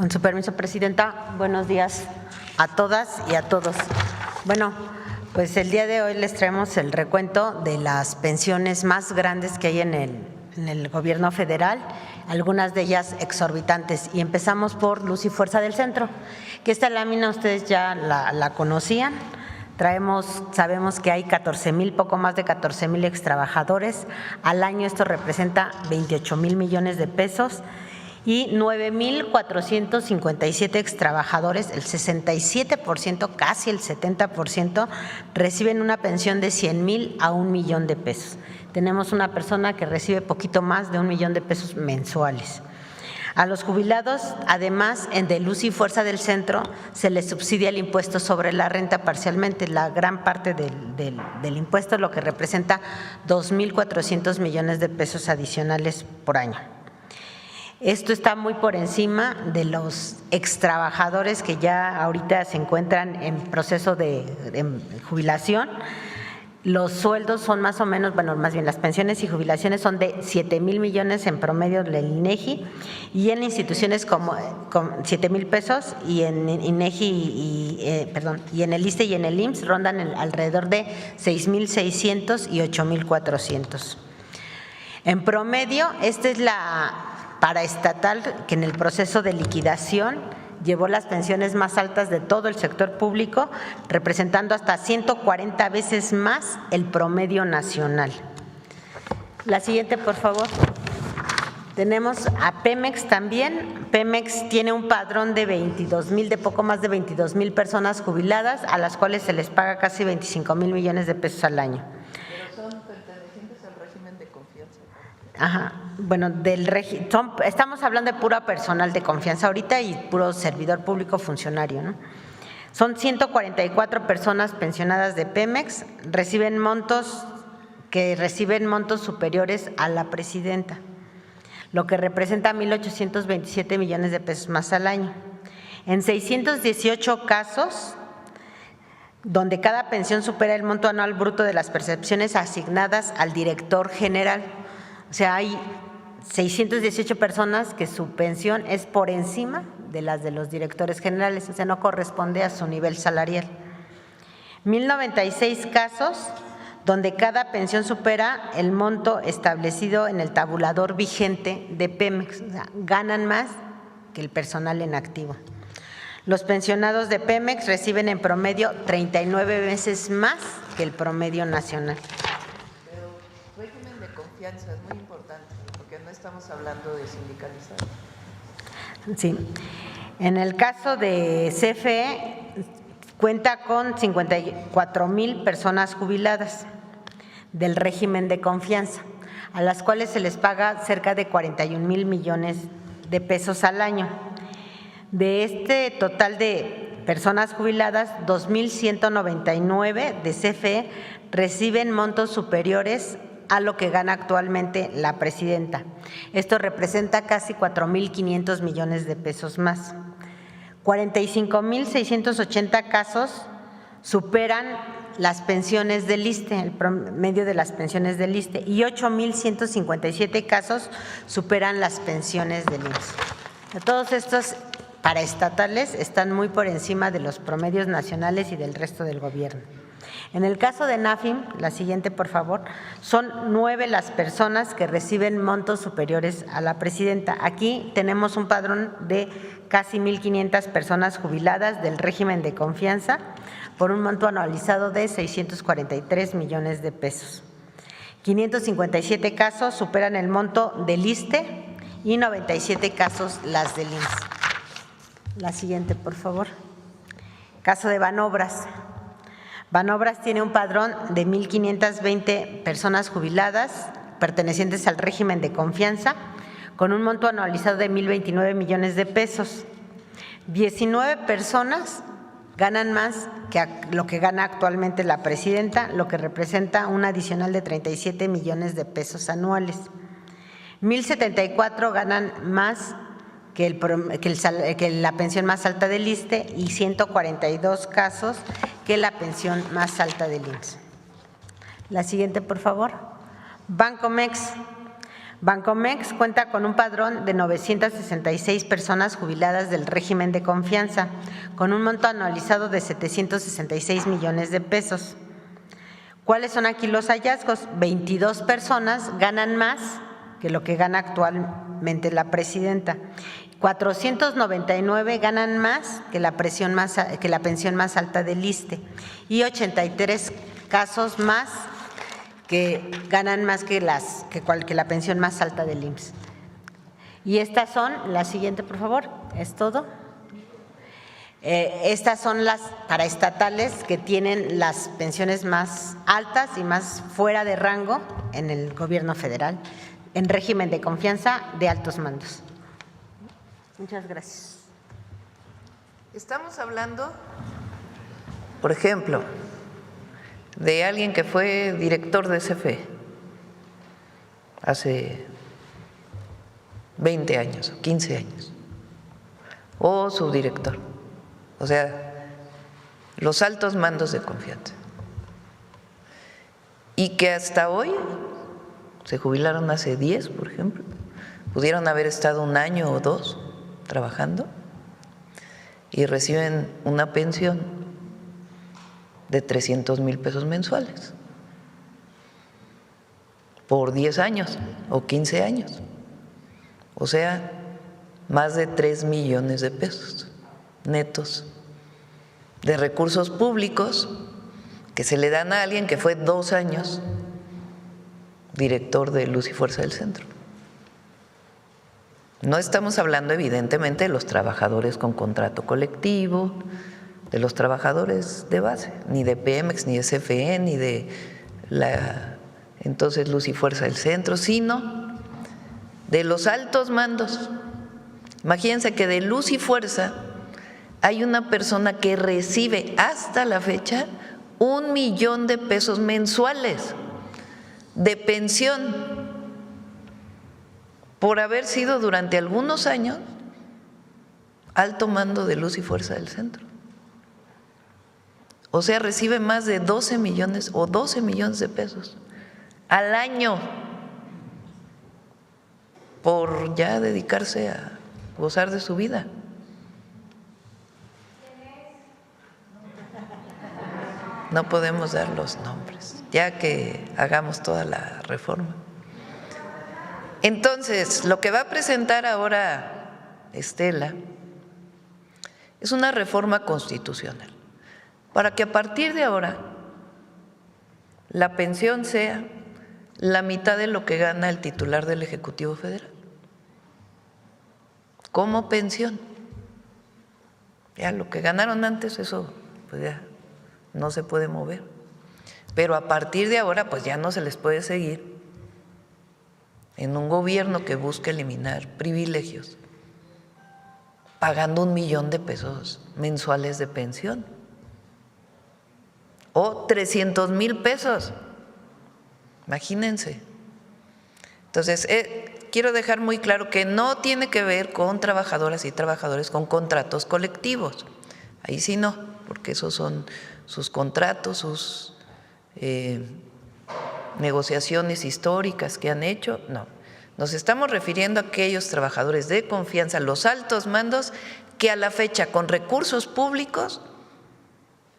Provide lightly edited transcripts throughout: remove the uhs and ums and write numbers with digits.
Con su permiso, Presidenta, buenos días a todas y a todos. Bueno, pues el día de hoy les traemos el recuento de las pensiones más grandes que hay en el gobierno federal, algunas de ellas exorbitantes. Y empezamos por Luz y Fuerza del Centro, que esta lámina ustedes ya la conocían. Sabemos que hay 14,000, poco más de 14,000 extrabajadores. Al año esto representa 28,000 millones de pesos. Y 9,457 extrabajadores, el 67%, casi el 70%, reciben una pensión de 100,000 a 1,000,000 de pesos. Tenemos una persona que recibe poquito más de 1,000,000 de pesos mensuales. A los jubilados, además, de Luz y Fuerza del Centro, se les subsidia el impuesto sobre la renta parcialmente, la gran parte del impuesto, lo que representa 2,400 millones de pesos adicionales por año. Esto está muy por encima de los extrabajadores que ya ahorita se encuentran en proceso de jubilación. Los sueldos son más o menos, bueno, más bien las pensiones y jubilaciones son de 7,000 millones en promedio del INEGI, y en instituciones como 7,000 pesos, y en INEGI y en el ISSSTE y en el IMSS rondan alrededor de 6,600 y 8,400. En promedio, esta es la paraestatal que en el proceso de liquidación llevó las pensiones más altas de todo el sector público, representando hasta 140 veces más el promedio nacional. La siguiente, por favor. Tenemos a Pemex también. Pemex tiene un padrón de 22,000, de poco más de 22,000 personas jubiladas, a las cuales se les paga casi 25,000 millones de pesos al año. Pero son pertenecientes al régimen de confianza. Ajá, bueno, estamos hablando de pura personal de confianza ahorita y puro servidor público funcionario, ¿no? Son 144 personas pensionadas de Pemex, reciben montos superiores a la presidenta, lo que representa 1,827 millones de pesos más al año. En 618 casos, donde cada pensión supera el monto anual bruto de las percepciones asignadas al director general. O sea, hay 618 personas que su pensión es por encima de las de los directores generales, o sea, no corresponde a su nivel salarial. 1,096 casos donde cada pensión supera el monto establecido en el tabulador vigente de Pemex, o sea, ganan más que el personal en activo. Los pensionados de Pemex reciben en promedio 39 veces más que el promedio nacional. Es muy importante, porque no estamos hablando de sindicalizar. Sí. En el caso de CFE, cuenta con 54,000 personas jubiladas del régimen de confianza, a las cuales se les paga cerca de 41,000 millones de pesos al año. De este total de personas jubiladas, 2,199 de CFE reciben montos superiores a lo que gana actualmente la presidenta. Esto representa casi 4,500 millones de pesos más. 45,680 casos superan las pensiones del ISSSTE, el promedio de las pensiones del ISSSTE, y 8,157 casos superan las pensiones del IMSS. Todos estos paraestatales están muy por encima de los promedios nacionales y del resto del gobierno. En el caso de NAFIM, la siguiente, por favor, son 9 las personas que reciben montos superiores a la presidenta. Aquí tenemos un padrón de casi 1,500 personas jubiladas del régimen de confianza por un monto anualizado de 643 millones de pesos. 557 casos superan el monto del ISSSTE y 97 casos las del IMSS. La siguiente, por favor. Caso de Banobras. Banobras tiene un padrón de 1,520 personas jubiladas pertenecientes al régimen de confianza, con un monto anualizado de 1,029 millones de pesos. 19 personas ganan más que lo que gana actualmente la presidenta, lo que representa un adicional de 37 millones de pesos anuales. 1,074 ganan más que la pensión más alta del ISSSTE, y 142 casos que la pensión más alta del IMSS. La siguiente, por favor. Bancomex. Bancomex cuenta con un padrón de 966 personas jubiladas del régimen de confianza, con un monto anualizado de 766 millones de pesos. ¿Cuáles son aquí los hallazgos? 22 personas ganan más que lo que gana actualmente la presidenta. 499 ganan más que la pensión más alta del ISSSTE y 83 casos más que ganan más que la pensión más alta del IMSS. Y estas son, la siguiente por favor, ¿es todo? Estas son las paraestatales que tienen las pensiones más altas y más fuera de rango en el gobierno federal, en régimen de confianza de altos mandos. Muchas gracias. Estamos hablando, por ejemplo, de alguien que fue director de CFE hace 20 años, 15 años, o subdirector, o sea, los altos mandos de confianza, y que hasta hoy se jubilaron hace 10, por ejemplo, pudieron haber estado 1 año o 2 trabajando y reciben una pensión de 300,000 pesos mensuales por 10 años o 15 años, o sea, más de 3 millones de pesos netos de recursos públicos que se le dan a alguien que fue 2 años director de Luz y Fuerza del Centro. No estamos hablando evidentemente de los trabajadores con contrato colectivo, de los trabajadores de base, ni de Pemex, ni de CFE, ni de la entonces Luz y Fuerza del Centro, sino de los altos mandos. Imagínense que de Luz y Fuerza hay una persona que recibe hasta la fecha 1 millón de pesos mensuales de pensión por haber sido durante algunos años alto mando de Luz y Fuerza del Centro. O sea, recibe más de 12 millones o 12 millones de pesos al año por ya dedicarse a gozar de su vida. No podemos dar los nombres, ya que hagamos toda la reforma. Entonces, lo que va a presentar ahora Estela es una reforma constitucional para que a partir de ahora la pensión sea la mitad de lo que gana el titular del Ejecutivo Federal como pensión. Ya lo que ganaron antes, eso pues ya no se puede mover, pero a partir de ahora pues ya no se les puede seguir en un gobierno que busca eliminar privilegios pagando 1 millón de pesos mensuales de pensión o 300,000 pesos, imagínense. Entonces, quiero dejar muy claro que no tiene que ver con trabajadoras y trabajadores con contratos colectivos, ahí sí no, porque esos son sus contratos, sus negociaciones históricas que han hecho, no. Nos estamos refiriendo a aquellos trabajadores de confianza, los altos mandos, que a la fecha con recursos públicos,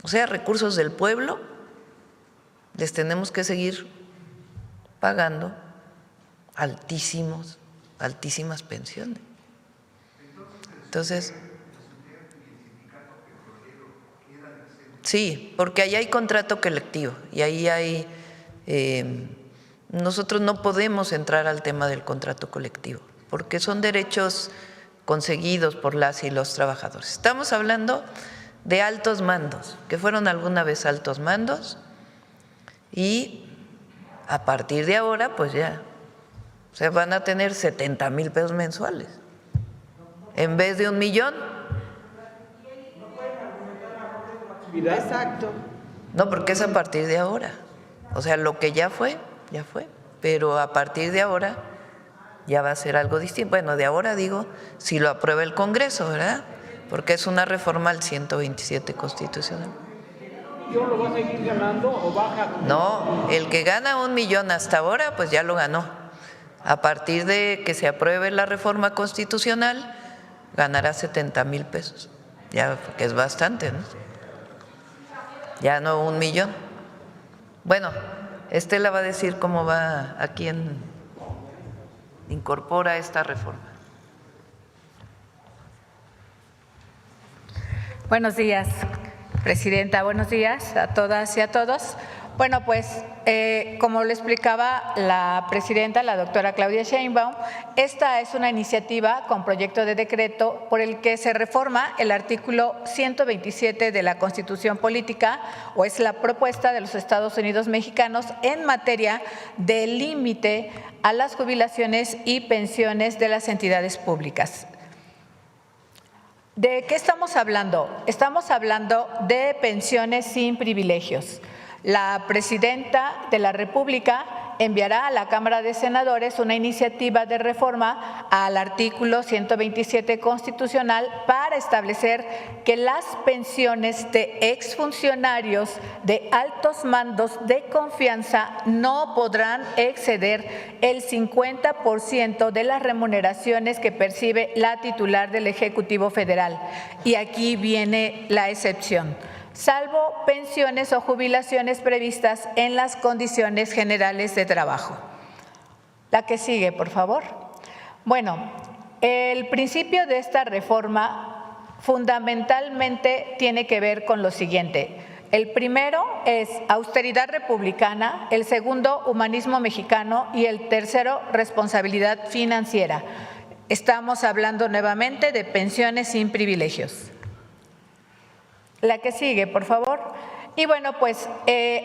o sea, recursos del pueblo, les tenemos que seguir pagando altísimas pensiones. Entonces, sí, porque ahí hay contrato colectivo y ahí hay… nosotros no podemos entrar al tema del contrato colectivo porque son derechos conseguidos por las y los trabajadores. Estamos hablando de altos mandos, que fueron alguna vez altos mandos y a partir de ahora pues ya se van a tener 70,000 pesos mensuales en vez de 1 millón. Exacto. No, porque es a partir de ahora. O sea, lo que ya fue, pero a partir de ahora ya va a ser algo distinto. Bueno, de ahora digo, si lo aprueba el Congreso, ¿verdad? Porque es una reforma al 127 constitucional. ¿Yo lo va a seguir ganando o baja? No, el que gana 1 millón hasta ahora, pues ya lo ganó. A partir de que se apruebe la reforma constitucional, ganará 70,000 pesos, ya que es bastante, ¿no? Ya no 1,000,000. Bueno, Estela va a decir cómo va, a quién incorpora esta reforma. Buenos días, presidenta. Buenos días a todas y a todos. Bueno, pues como le explicaba la presidenta, la doctora Claudia Sheinbaum, esta es una iniciativa con proyecto de decreto por el que se reforma el artículo 127 de la Constitución Política, o es la propuesta de los Estados Unidos mexicanos en materia de límite a las jubilaciones y pensiones de las entidades públicas. ¿De qué estamos hablando? Estamos hablando de pensiones sin privilegios. La presidenta de la República enviará a la Cámara de Senadores una iniciativa de reforma al artículo 127 constitucional para establecer que las pensiones de exfuncionarios de altos mandos de confianza no podrán exceder el 50% de las remuneraciones que percibe la titular del Ejecutivo Federal. Y aquí viene la excepción: salvo pensiones o jubilaciones previstas en las condiciones generales de trabajo. La que sigue, por favor. Bueno, el principio de esta reforma fundamentalmente tiene que ver con lo siguiente. El primero es austeridad republicana, el segundo, humanismo mexicano, y el tercero, responsabilidad financiera. Estamos hablando nuevamente de pensiones sin privilegios. La que sigue, por favor. Y bueno, pues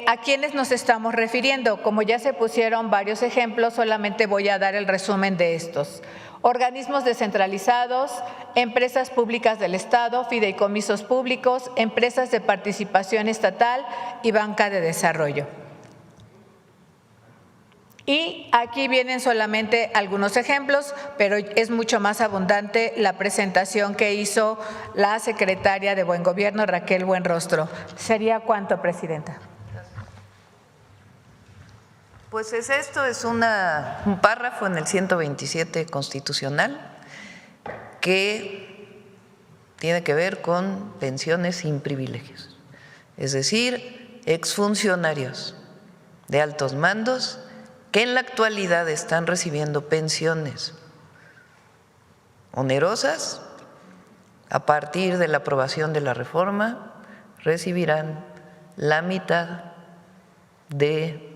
¿a quiénes nos estamos refiriendo? Como ya se pusieron varios ejemplos, solamente voy a dar el resumen de estos. Organismos descentralizados, empresas públicas del Estado, fideicomisos públicos, empresas de participación estatal y banca de desarrollo. Y aquí vienen solamente algunos ejemplos, pero es mucho más abundante la presentación que hizo la secretaria de Buen Gobierno, Raquel Buenrostro. ¿Sería cuánto, presidenta? Pues esto es un párrafo en el 127 constitucional que tiene que ver con pensiones sin privilegios, es decir, exfuncionarios de altos mandos que en la actualidad están recibiendo pensiones onerosas. A partir de la aprobación de la reforma, recibirán la mitad de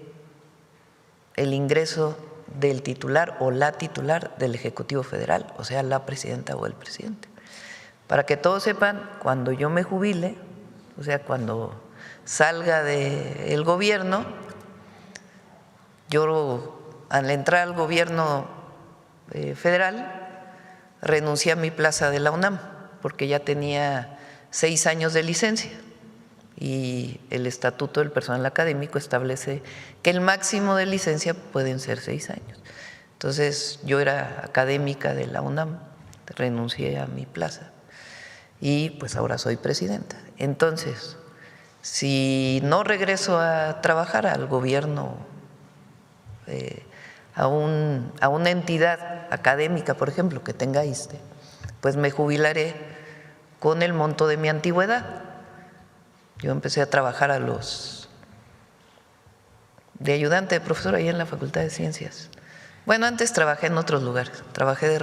el ingreso del titular o la titular del Ejecutivo Federal, o sea, la presidenta o el presidente. Para que todos sepan, cuando yo me jubile, o sea, cuando salga del gobierno, yo al entrar al gobierno federal renuncié a mi plaza de la UNAM porque ya tenía 6 años de licencia y el Estatuto del Personal Académico establece que el máximo de licencia pueden ser 6 años. Entonces yo era académica de la UNAM, renuncié a mi plaza y pues ahora soy presidenta. Entonces, si no regreso a trabajar al gobierno, a una entidad académica, por ejemplo, que tenga ISSSTE, pues me jubilaré con el monto de mi antigüedad. Yo empecé a trabajar de ayudante de profesor ahí en la Facultad de Ciencias. Bueno, antes trabajé en otros lugares, trabajé de